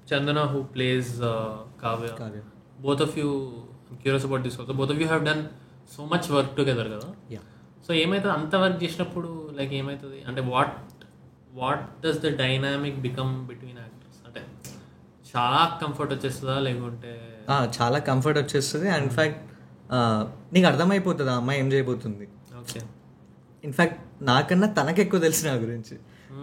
Chandana, who plays Kavya. Both of you, I'm curious about this also. Both of you have done so much work together కదా. So ఏమవుతుంది అంత work చేసినప్పుడు like ఏమవుతుంది అంటే what does the dynamic become between actors? అంటే చాలా comfort వచ్చేస్తుందా లేకుంటే? చాలా కంఫర్ట్ వచ్చేస్తుంది. అండ్ ఇన్ఫ్యాక్ట్ నీకు అర్థమైపోతుంది ఆ అమ్మాయి ఏం చేయబోతుంది. ఓకే. ఇన్ఫ్యాక్ట్ నాకన్నా తనకు ఎక్కువ తెలిసి నా గురించి.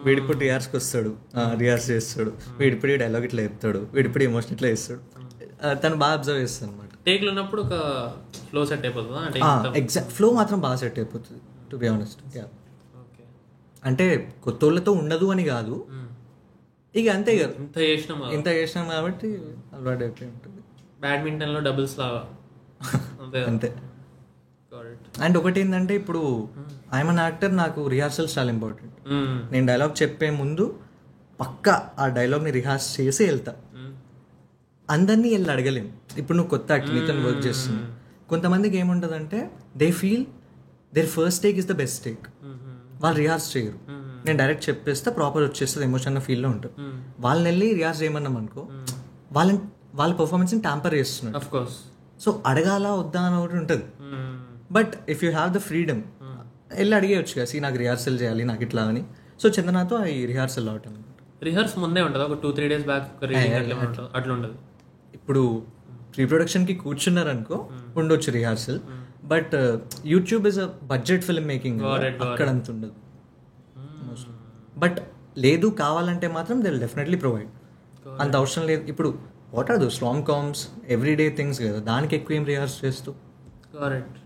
వీడిప్పుడు రిహార్స్కి వస్తాడు, రిహార్స్ చేస్తాడు, వీడిప్పుడు ఈ డైలాగ్ ఇట్లా చెప్తాడు, వీడిప్పుడు ఎమోషన్ ఇట్లా చేస్తాడు. తను బాగా అబ్జర్వ్ చేస్తాడు అనమాట. టేక్లో ఉన్నప్పుడు ఒక ఫ్లో సెట్ అయిపోతుందా? ఎగ్జాక్ట్ ఫ్లో మాత్రం బాగా సెట్ అయిపోతుంది టు బి ఆనెస్ట్. అంటే కొత్త వాళ్ళతో ఉండదు అని కాదు, ఇక అంతే కదా, ఇంత చేసినాం కాబట్టి అలవాటు అయిపోయి ఉంటుంది. బ్యాడ్మింటన్లో డబుల్స్ లాగా అంతే. అండ్ ఒకటి ఏంటంటే ఇప్పుడు ఐఎమ్ యాక్టర్, నాకు రిహార్సల్స్ చాలా ఇంపార్టెంట్. నేను డైలాగ్ చెప్పే ముందు పక్కా ఆ డైలాగ్ని రిహార్స్ చేసి వెళ్తా. అందరినీ వెళ్ళి అడగలేం. ఇప్పుడు నువ్వు కొత్త యాక్టర్, నీతో వర్క్ చేస్తున్నావు. కొంతమందికి ఏముంటుందంటే they feel their first take is the best take. వాళ్ళు రిహార్స్ చేయరు. నేను డైరెక్ట్ చెప్పేస్తే ప్రాపర్ వచ్చేస్తుంది, ఎమోషనల్ ఫీల్లో ఉంటుంది. వాళ్ళని వెళ్ళి రిహార్స్ చేయమన్నాం అనుకో, వాళ్ళ పర్ఫార్మెన్స్ని ట్యాంపర్ చేస్తున్నారు. సో అడగాల వద్దా అని ఒకటి ఉంటుంది. But if you have the freedom వెళ్ళి అడిగేయచ్చు కదా, నాకు రిహార్సల్ చేయాలి నాకు ఇట్లా అని. సో చందనాతో ఈ రిహార్సల్ అవటం. రిహార్స్ ముందే ఉంటుంది, ఒక 2-3 days బ్యాక్ అట్లా ఉండదు. ఇప్పుడు ప్రీ ప్రొడక్షన్కి కూర్చున్నారనుకో ఉండొచ్చు rehearsal. But YouTube is a budget film making, అక్కడ అంత ఉండదు. బట్ లేదు కావాలంటే మాత్రం దే విల్ డెఫినెట్లీ ప్రొవైడ్. అంత అవసరం లేదు. ఇప్పుడు what are those rom coms, everyday things కదా, దానికి ఎక్కువ ఏం రిహార్స్ చేస్తూ. కరెక్ట్.